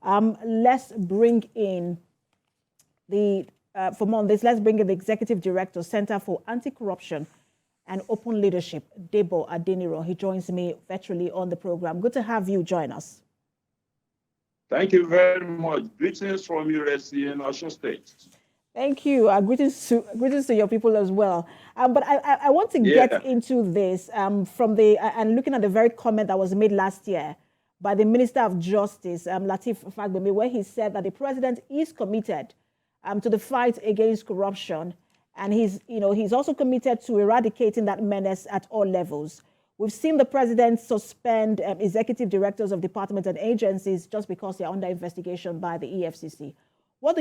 Let's bring in the, for more on this, let's bring in the Executive Director, Center for Anti-Corruption and Open Leadership, Debo Adeniro. He joins me virtually on the program. Good to have you join us. Thank you very much. Greetings from USC in Osun State. Thank you. Greetings to your people as well. But I want to get into this from the and looking at the very comment that was made last year by the Minister of Justice, Lateef Fagbemi, where he said that the president is committed to the fight against corruption, and he's also committed to eradicating that menace at all levels. We've seen the president suspend executive directors of departments and agencies just because they're under investigation by the EFCC. What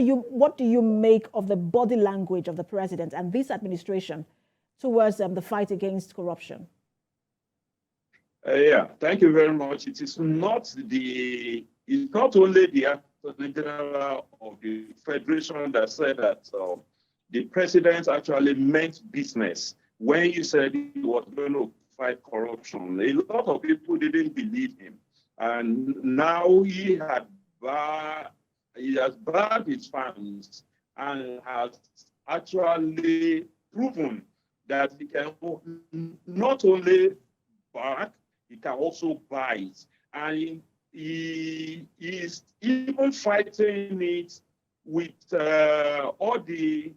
do you make of the body language of the president and this administration towards the fight against corruption? Thank you very much. It's not only the Attorney General of the Federation that said that the president actually meant business when he said he was going to fight corruption. A lot of people didn't believe him, and now he has barred his fans and has actually proven that he can not only bark, he can also bite. And he is even fighting it with all the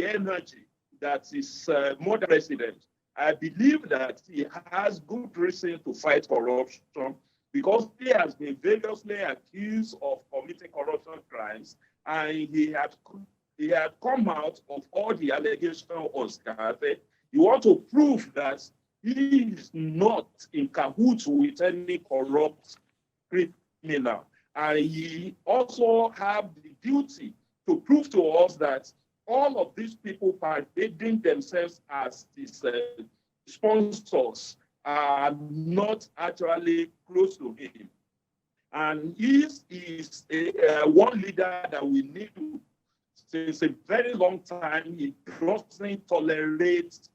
energy that is more than president. I believe that he has good reason to fight corruption because he has been variously accused of committing corruption crimes, and he had come out of all the allegations unscathed. You want to prove that he is not in cahoots with any corrupt criminal, and he also have the duty to prove to us that all of these people parading themselves as his sponsors are not actually close to him. And he is one leader that we need to, since a very long time. He doesn't tolerate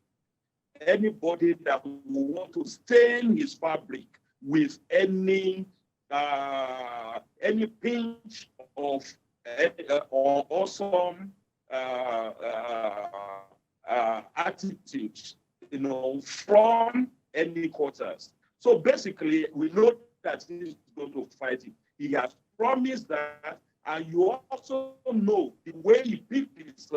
anybody that will want to stain his fabric with any pinch of awesome attitudes, from any quarters. So basically, we know that he's going to fight it. He has promised that, and you also know the way he picked his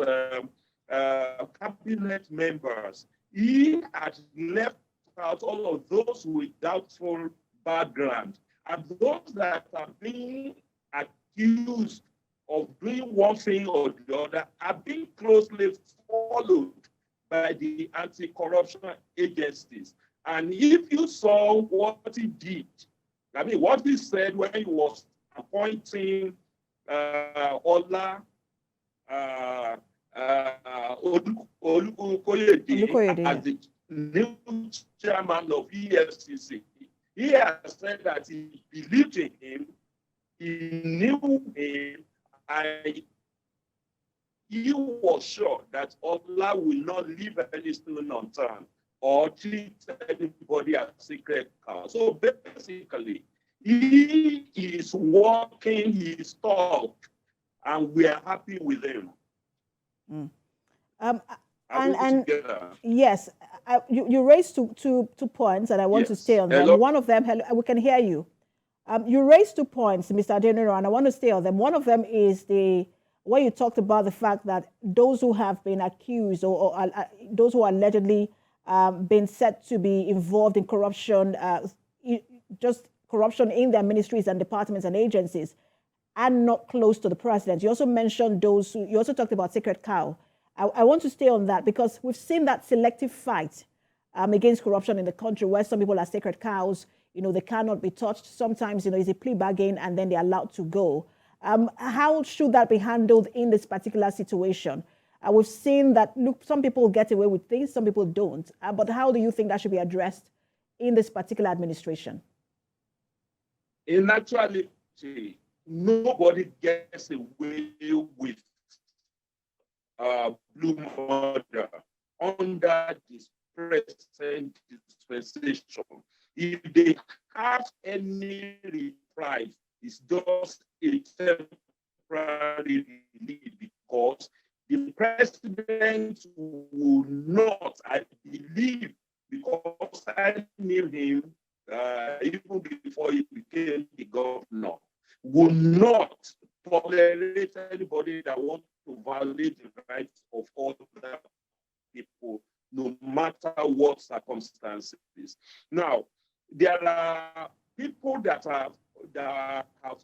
cabinet members. He had left out all of those with doubtful background, and those that are being accused of doing one thing or the other are being closely followed by the anti-corruption agencies. And if you saw what he did, what he said when he was appointing Ola Olukoyede as the new chairman of EFCC, he has said that he believed in him, he knew him, and he was sure that Ola will not leave any stone unturned or treat anybody as secret cow. So basically, he is walking his talk, and we are happy with him. Yes, you raised two points, and I want to stay on them. Hello? One of them, we can hear you. You raised 2 points, Mr. Adeniro, and I want to stay on them. One of them is where you talked about the fact that those who have been accused or those who are allegedly been said to be involved in corruption, just corruption in their ministries and departments and agencies, and not close to the president. You also mentioned you also talked about sacred cow. I want to stay on that because we've seen that selective fight against corruption in the country where some people are sacred cows, they cannot be touched. Sometimes, it's a plea bargain and then they're allowed to go. How should that be handled in this particular situation? We've seen that, look, some people get away with things, some people don't. But how do you think that should be addressed in this particular administration? In actuality, nobody gets away with blue murder under this present dispensation. If they have any reprieve, is just a temporary relief because the president will not, I believe, because I knew him even before he became the governor, will not tolerate anybody that wants to violate the rights of other people, no matter what circumstances. Now, there are people that have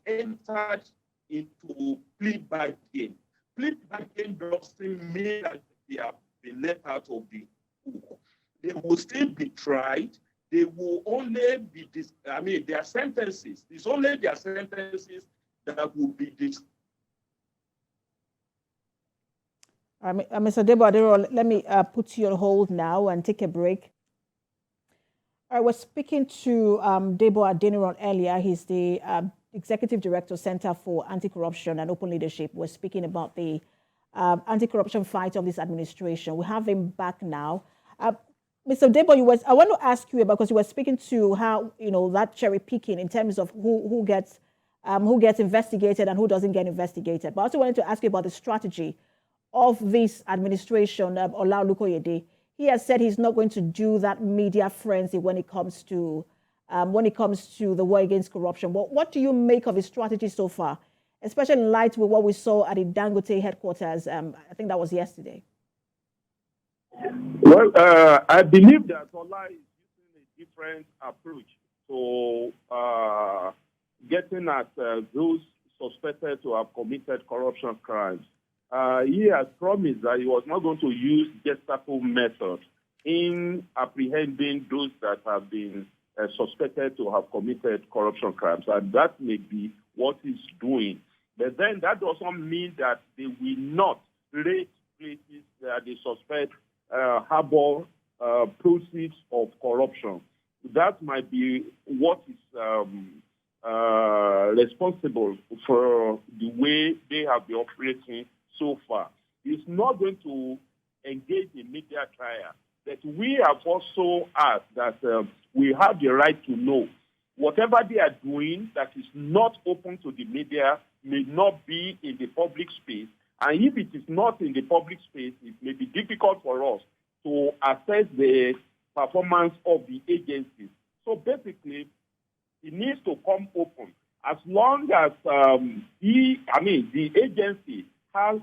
entered into plea bargain. Plea bargain doesn't mean that they have been let out of the hook. They will still be tried. They will only be, their sentences, it's only their sentences that will be Mr. Debo, let me put you on hold now and take a break. I was speaking to Debo Adeniran earlier. He's the Executive Director, Center for Anti-Corruption and Open Leadership. We're speaking about the anti-corruption fight of this administration. We have him back now. Mr. Debo, I want to ask you about, because you were speaking to how, that cherry picking in terms of who gets investigated and who doesn't get investigated. But I also wanted to ask you about the strategy of this administration, Ola Olukoyede. He has said he's not going to do that media frenzy when it comes to the war against corruption. What do you make of his strategy so far, especially in light with what we saw at the Dangote headquarters? I think that was yesterday. Well, I believe that Ola is using a different approach to getting at those suspected to have committed corruption crimes. He has promised that he was not going to use Gestapo methods in apprehending those that have been suspected to have committed corruption crimes, and that may be what he's doing. But then that doesn't mean that they will not raid places that they suspect harbor proceeds of corruption. That might be what is responsible for the way they have been operating so far. He's not going to engage in media trial, but we have also asked that we have the right to know whatever they are doing that is not open to the media may not be in the public space. And if it is not in the public space, it may be difficult for us to assess the performance of the agencies. So basically, it needs to come open. As long as the agency has,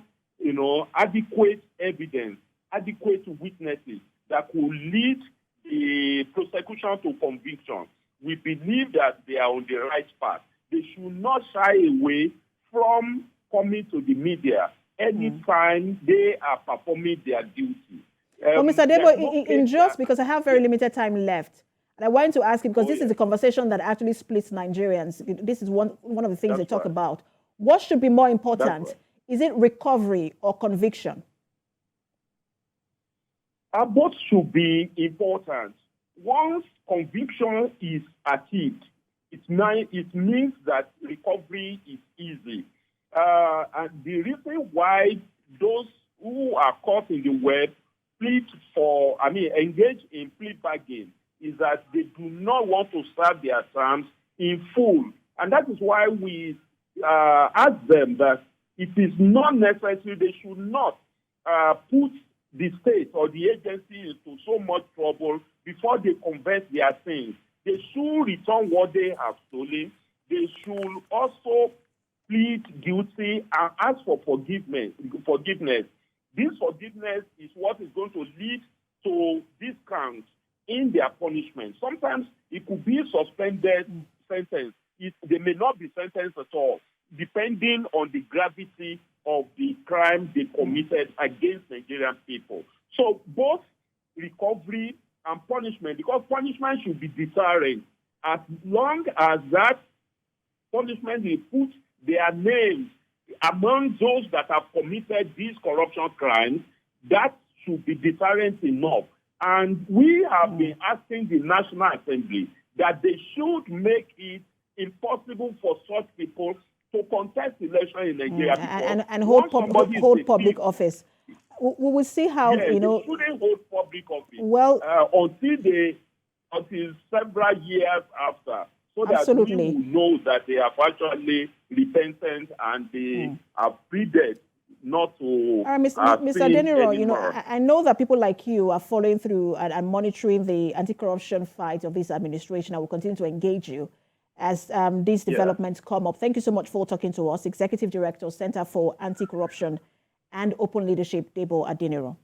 adequate evidence, adequate witnesses that could lead the prosecution to conviction, we believe that they are on the right path. They should not shy away from coming to the media anytime they are performing their duty. Well, Mr. Debo, because I have very limited time left, and I wanted to ask you, because this is a conversation that actually splits Nigerians. This is one of the things they talk about. What should be more important? Is it recovery or conviction? Both should be important. Once conviction is achieved, it means that recovery is easy. And the reason why those who are caught in the web engage in plea bargain is that they do not want to serve their terms in full. And that is why we ask them that it is not necessary, they should not put the state or the agency into so much trouble before they confess their sins. They should return what they have stolen. They should also plead guilty and ask for forgiveness. This forgiveness is what is going to lead to discounts in their punishment. Sometimes it could be suspended sentence. They may not be sentenced at all, depending on the gravity of the crime they committed against Nigerian people. So both recovery and punishment, because punishment should be deterrent. As long as that punishment will put their names among those that have committed these corruption crimes, that should be deterrent enough. And we have been asking the National Assembly that they should make it impossible for such people to contest election in Nigeria. And hold public office. We will see how, they shouldn't hold public office well, until several years after. so that Absolutely. we will know that they have actually repentant and they have pleaded not to Mr. sin Adeniro, anymore. I know that people like you are following through and monitoring the anti-corruption fight of this administration. I will continue to engage you as these developments come up. Thank you so much for talking to us. Executive Director, Center for Anti-Corruption and Open Leadership, Debo Adeniro.